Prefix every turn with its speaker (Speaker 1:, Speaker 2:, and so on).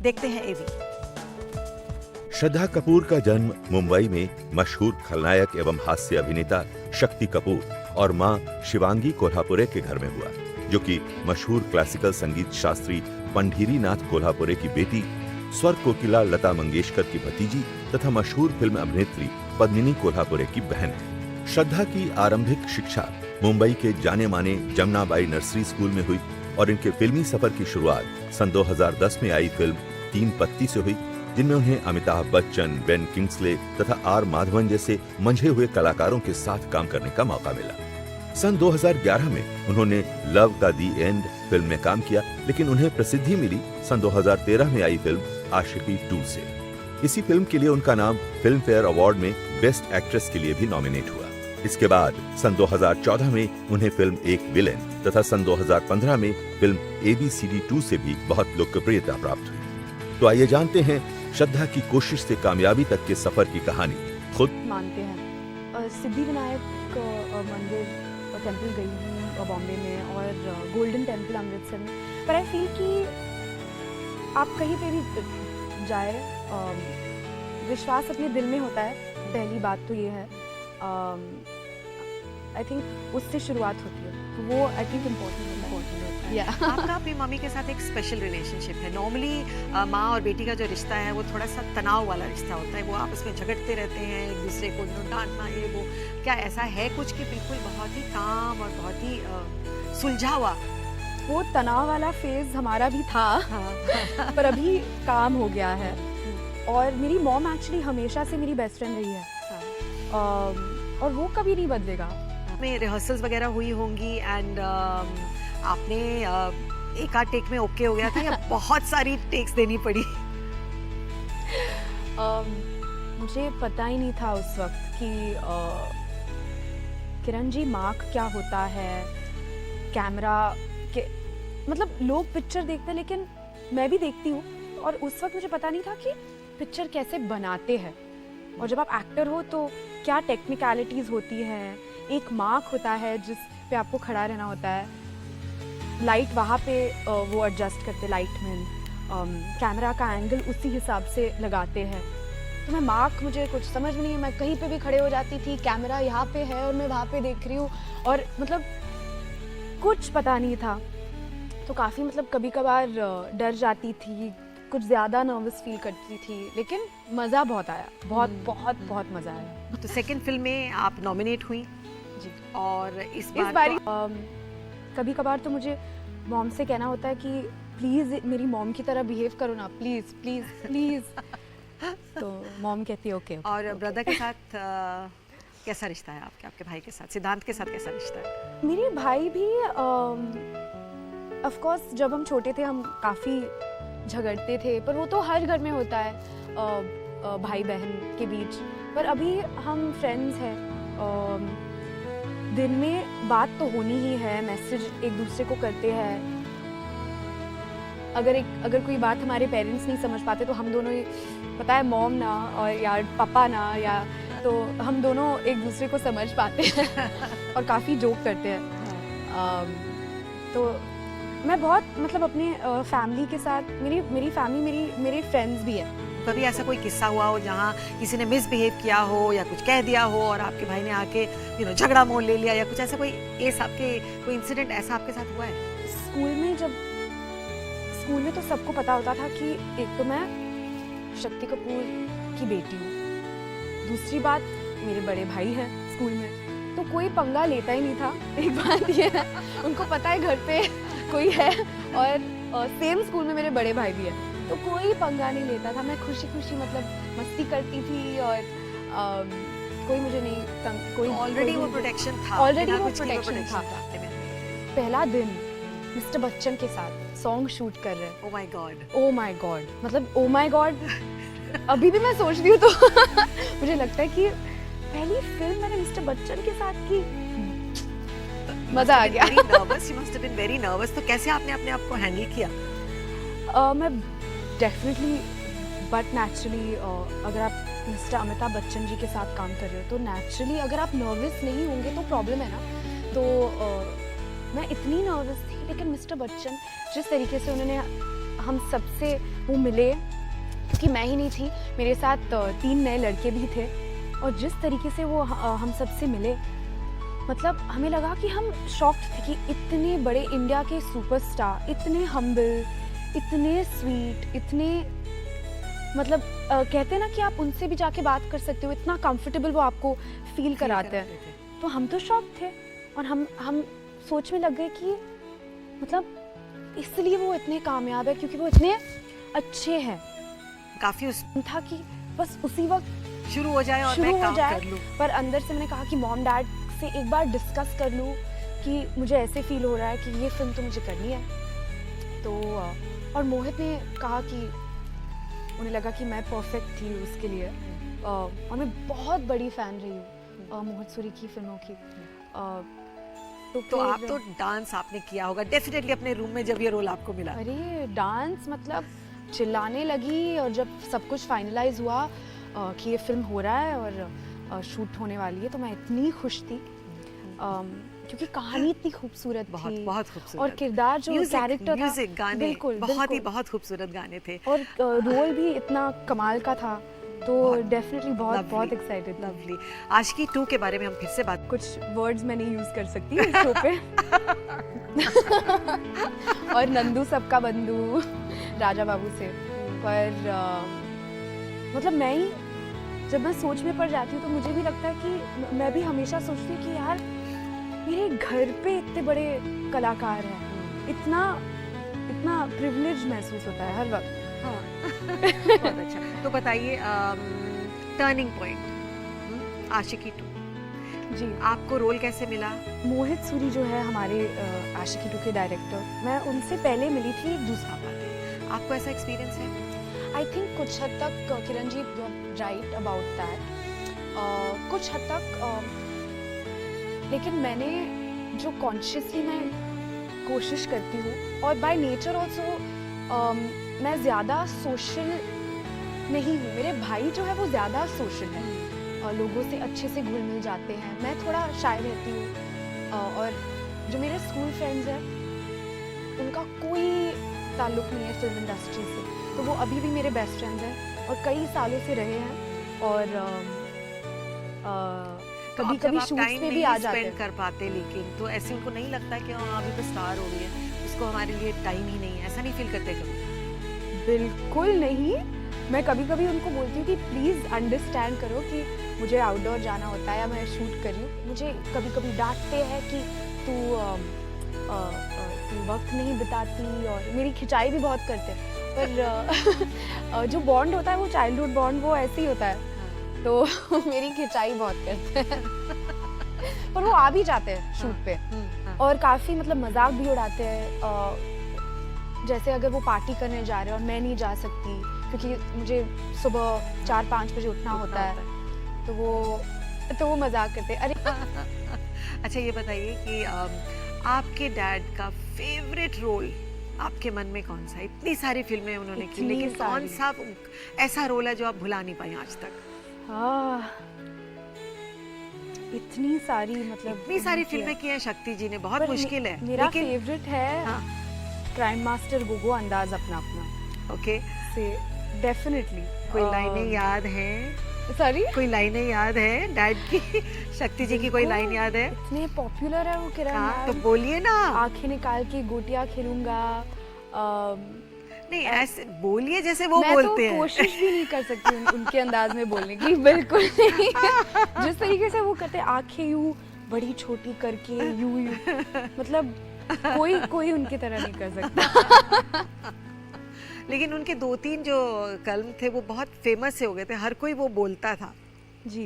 Speaker 1: देखते हैं एवी।
Speaker 2: श्रद्धा कपूर का जन्म मुंबई में मशहूर खलनायक एवं हास्य अभिनेता शक्ति कपूर और मां शिवांगी कोल्हापुरे के घर में हुआ, जो कि मशहूर क्लासिकल संगीत शास्त्री पंढीरी नाथ कोल्हापुरे की बेटी, स्वर कोकिला लता मंगेशकर की भतीजी तथा मशहूर फिल्म अभिनेत्री पद्मिनी कोल्हापुरे की बहन है। श्रद्धा की आरंभिक शिक्षा मुंबई के जाने माने जमुनाबाई नर्सरी स्कूल में हुई और इनके फिल्मी सफर की शुरुआत सन 2010 में आई फिल्म तीन पत्ती से हुई, जिनमें उन्हें अमिताभ बच्चन, बेन किंग्सले तथा आर माधवन जैसे मंझे हुए कलाकारों के साथ काम करने का मौका मिला। सन 2011 में उन्होंने लव का दी एंड फिल्म में काम किया, लेकिन उन्हें प्रसिद्धि मिली सन 2013 में आई फिल्म आशिकी 2 से। इसी फिल्म के लिए उनका नाम फिल्म फेयर अवार्ड में बेस्ट एक्ट्रेस के लिए भी नॉमिनेट हुआ। इसके बाद सन 2014 में उन्हें फिल्म एक विलेन तथा सन 2015 में फिल्म ABCD 2 से भी बहुत लोकप्रियता प्राप्त हुई। तो आइए जानते हैं श्रद्धा की कोशिश से कामयाबी तक के सफर की कहानी। खुद
Speaker 3: मानते हैं सिद्धिविनायक मंदिर टेम्पल गई हूँ बॉम्बे में और गोल्डन टेम्पल अमृतसर में, पर आई फील कि आप कहीं पे भी जाए विश्वास अपने दिल में होता है। पहली बात तो ये है, आई थिंक उससे शुरुआत होती है, तो वो आई थिंक इम्पोर्टेंट होता है।
Speaker 1: आपका अपनी मम्मी के साथ एक स्पेशल रिलेशनशिप है। नॉर्मली माँ और बेटी का जो रिश्ता है वो थोड़ा सा तनाव वाला रिश्ता होता है, वो आपस में झगड़ते रहते हैं, एक दूसरे को डांटना ये वो। क्या ऐसा है कुछ कि बिल्कुल बहुत ही काम और बहुत ही सुलझा हुआ?
Speaker 3: वो तनाव वाला फेज हमारा भी था पर अभी काम हो गया है। और मेरी मॉम एक्चुअली हमेशा से मेरी बेस्ट फ्रेंड रही है और वो कभी नहीं बदलेगा।
Speaker 1: में रिहर्सल्स वगैरह हुई होंगी एंड आपने एक आध टेक में ओके हो गया था या बहुत सारी टेक्स देनी पड़ी?
Speaker 3: मुझे पता ही नहीं था उस वक्त कि किरण जी मार्क क्या होता है, कैमरा के मतलब लोग पिक्चर देखते हैं लेकिन मैं भी देखती हूँ, और उस वक्त मुझे पता नहीं था कि पिक्चर कैसे बनाते हैं, और जब आप एक्टर हो तो क्या टेक्निकलिटीज़ होती हैं। एक मार्क होता है जिस पे आपको खड़ा रहना होता है, लाइट वहाँ पे वो एडजस्ट करते, लाइटमैन कैमरा का एंगल उसी हिसाब से लगाते हैं। तो मैं मार्क मुझे कुछ समझ में नहीं, मैं कहीं पे भी खड़े हो जाती थी, कैमरा यहाँ पे है और मैं वहाँ पे देख रही हूँ, और मतलब कुछ पता नहीं था। तो काफ़ी मतलब कभी कभार डर जाती थी, कुछ ज़्यादा नर्वस फील करती थी, लेकिन मज़ा बहुत आया, बहुत बहुत बहुत मज़ा आया।
Speaker 1: तो सेकंड फिल्म में आप नॉमिनेट हुई
Speaker 3: जी,
Speaker 1: और इस
Speaker 3: बारी कभी कभार तो मुझे मॉम से कहना होता है कि प्लीज़ मेरी मॉम की तरह बिहेव करो ना, प्लीज़ प्लीज़ प्लीज़। तो मॉम कहती है ओके।
Speaker 1: और ब्रदर के साथ कैसा रिश्ता है आपके भाई के साथ, सिद्धांत के साथ कैसा रिश्ता है?
Speaker 3: मेरे भाई भी ऑफ कोर्स जब हम छोटे थे हम काफ़ी झगड़ते थे, पर वो तो हर घर में होता है भाई बहन के बीच। पर अभी हम फ्रेंड्स हैं, दिन में बात तो होनी ही है, मैसेज एक दूसरे को करते हैं। अगर कोई बात हमारे पेरेंट्स नहीं समझ पाते तो हम दोनों, पता है मॉम ना और या पापा ना, या तो हम दोनों एक दूसरे को समझ पाते हैं और काफ़ी जोक करते हैं। तो मैं बहुत मतलब अपने फैमिली के साथ, मेरी फैमिली मेरे फ्रेंड्स भी हैं।
Speaker 1: कभी ऐसा कोई किस्सा हुआ हो जहाँ किसी ने मिसबिहेव किया हो या कुछ कह दिया हो और आपके भाई ने आके झगड़ा मोल ले लिया, या कुछ ऐसा कोई कोई इंसिडेंट ऐसा आपके साथ हुआ है?
Speaker 3: स्कूल में तो सबको पता होता था कि एक तो मैं शक्ति कपूर की बेटी हूँ, दूसरी बात मेरे बड़े भाई हैं स्कूल में, तो कोई पंगा लेता ही नहीं था। एक बात ये है, उनको पता है घर पे कोई है, और सेम स्कूल में मेरे बड़े भाई भी हैं, तो कोई पंगा नहीं लेता था। मैं खुशी खुशी मतलब मस्ती करती थी और कोई मुझे नहीं कोई
Speaker 1: ऑलरेडी वो प्रोटेक्शन था।
Speaker 3: पहला दिन मिस्टर बच्चन के साथ सॉन्ग शूट कर रहे हैं।
Speaker 1: Oh my God,
Speaker 3: oh my God, मतलब ओह माय गॉड अभी भी मैं सोच रही हूँ तो मुझे लगता है कि पहली फिल्म मैंने मिस्टर बच्चन के साथ की, मजा आ गया।
Speaker 1: Nervous, you must have been very nervous. तो कैसे आपने अपने आप को हैंडल किया?
Speaker 3: मैं डेफिनेटली बट नेचुरली अगर आप मिस्टर अमिताभ बच्चन जी के साथ काम कर रहे हो तो नेचुरली अगर आप नर्वस नहीं होंगे तो प्रॉब्लम है ना। तो मैं इतनी नर्वस थी, लेकिन मिस्टर बच्चन जिस तरीके से उन्होंने हम सबसे वो मिले, क्योंकि मैं ही नहीं थी, मेरे साथ 3 नए लड़के भी थे, और जिस तरीके से वो हम सबसे मिले, मतलब हमें लगा कि हम शॉक्ड थे कि इतने बड़े इंडिया के सुपरस्टार, इतने हम्बल, इतने स्वीट, इतने मतलब कहते हैं ना कि आप उनसे भी जाके बात कर सकते हो, इतना कंफर्टेबल वो आपको फील कराते हैं। तो हम तो शॉक थे, और हम सोच में लग गए कि मतलब इसलिए वो इतने कामयाब है, क्योंकि वो इतने अच्छे हैं।
Speaker 1: काफी उस
Speaker 3: था कि बस उसी वक्त
Speaker 1: शुरू हो जाए और
Speaker 3: शुरू
Speaker 1: मैं
Speaker 3: हो
Speaker 1: काम
Speaker 3: जाए,
Speaker 1: कर लूं।
Speaker 3: पर अंदर से मैंने कहा कि मॉम डैड से एक बार डिस्कस कर लूं कि मुझे ऐसे फील हो रहा है कि ये फिल्म तो मुझे करनी है। तो और मोहित ने कहा कि उन्हें लगा कि मैं परफेक्ट थी उसके लिए, और मैं बहुत बड़ी फ़ैन रही हूँ मोहित सूरी की फिल्मों की।
Speaker 1: तो आप तो डांस आपने किया होगा डेफिनेटली अपने रूम में जब ये रोल आपको मिला।
Speaker 3: अरे डांस मतलब चिल्लाने लगी, और जब सब कुछ फाइनलाइज हुआ कि ये फिल्म हो रहा है और शूट होने वाली है, तो मैं इतनी खुश थी, क्योंकि कहानी इतनी खूबसूरत थी,
Speaker 1: बहुत खूबसूरत,
Speaker 3: और किरदार जो कैरेक्टर था,
Speaker 1: म्यूजिक, गाने
Speaker 3: बिल्कुल
Speaker 1: बहुत खूबसूरत गाने थे,
Speaker 3: और रोल भी इतना कमाल का था। तो डेफिनेटली बहुत एक्साइटेड।
Speaker 1: लवली। आशिकी 2 के बारे में हम फिर से बात
Speaker 3: कुछ वर्ड्स मैं नहीं यूज कर सकती इस शो पे। और नंदू सबका बंधु राजा बाबू से, पर मतलब मैं ही जब मैं सोच में पड़ जाती हूँ तो मुझे भी लगता है कि मैं भी हमेशा सोचती हूँ कि यार मेरे घर पे इतने बड़े कलाकार हैं, इतना प्रिविलेज महसूस होता है हर वक्त।
Speaker 1: बहुत अच्छा। तो बताइए टर्निंग पॉइंट आशिकी 2
Speaker 3: जी,
Speaker 1: आपको रोल कैसे मिला?
Speaker 3: मोहित सूरी जो है हमारे आशिकी 2 के डायरेक्टर, मैं उनसे पहले मिली थी एक दूसरा
Speaker 1: बात है, आपको ऐसा एक्सपीरियंस है?
Speaker 3: आई थिंक कुछ हद तक किरणजीत राइट अबाउट दैट, कुछ हद तक, लेकिन मैंने जो कॉन्शियसली मैं कोशिश करती हूँ, और बाय नेचर ऑल्सो मैं ज़्यादा सोशल नहीं हूँ, मेरे भाई जो है वो ज़्यादा सोशल है, और लोगों से अच्छे से घुल मिल जाते हैं, मैं थोड़ा शाय रहती हूँ, और जो मेरे स्कूल फ्रेंड्स हैं उनका कोई ताल्लुक़ नहीं है फिल्म इंडस्ट्री से, तो वो अभी भी मेरे बेस्ट फ्रेंड्स हैं और कई सालों से रहे हैं, और कभी कभी शूट्स पे भी आ जाते हैं।
Speaker 1: कर पाते, लेकिन तो ऐसे उनको नहीं लगता कि हाँ अभी तो स्टार हो रही है, उसको हमारे लिए टाइम ही नहीं है, ऐसा नहीं फील करते कभी?
Speaker 3: बिल्कुल नहीं, मैं कभी कभी उनको बोलती हूँ कि प्लीज़ अंडरस्टैंड करो कि मुझे आउटडोर जाना होता है या मैं शूट कर रही हूँ, मुझे कभी कभी डांटते हैं कि तू वक्त नहीं बिताती, और मेरी खिंचाई भी बहुत करते हैं, पर जो बॉन्ड होता है वो चाइल्डहुड बॉन्ड वो ऐसे ही होता है, तो मेरी खिंचाई बहुत करते हैं। पर वो आ भी जाते हैं शूट पे, और काफ़ी मतलब मजाक भी उड़ाते हैं, जैसे अगर वो पार्टी करने जा रहे हैं और मैं नहीं जा सकती क्योंकि मुझे सुबह 4-5 बजे उठना होता है, तो वो मजाक करते हैं। अरे
Speaker 1: अच्छा ये बताइए कि आपके डैड का फेवरेट रोल आपके मन में कौन सा है? इतनी सारी फिल्में उन्होंने की, लेकिन कौन सा ऐसा रोल है जो आप भुला नहीं पाए आज तक?
Speaker 3: इतनी सारी, मतलब
Speaker 1: इतनी सारी फिल्में की हैं शक्ति जी ने, बहुत मुश्किल है।
Speaker 3: मेरा फेवरेट है क्राइम मास्टर गोगो अंदाज अपना अपना।
Speaker 1: ओके,
Speaker 3: से डेफिनेटली
Speaker 1: कोई लाइनें याद हैं?
Speaker 3: सॉरी,
Speaker 1: कोई लाइनें याद है डैड की? शक्ति जी की कोई लाइन याद है?
Speaker 3: इतने पॉपुलर है वो किरण।
Speaker 1: हाँ, तो बोलिए ना।
Speaker 3: आंखें निकाल के गोटियां खेलूंगा,
Speaker 1: नहीं ऐसे बोलिए जैसे वो बोलते हैं।
Speaker 3: मैं तो कोशिश भी नहीं कर सकती उनके अंदाज में बोलने की, बिल्कुल नहीं। जिस तरीके से वो करते, आंखें यूं बड़ी छोटी करके यूं मतलब कोई उनकी तरह नहीं कर सकता।
Speaker 1: लेकिन उनके 2-3 जो कलम थे वो बहुत फेमस से हो गए थे, हर कोई वो बोलता था।
Speaker 3: जी,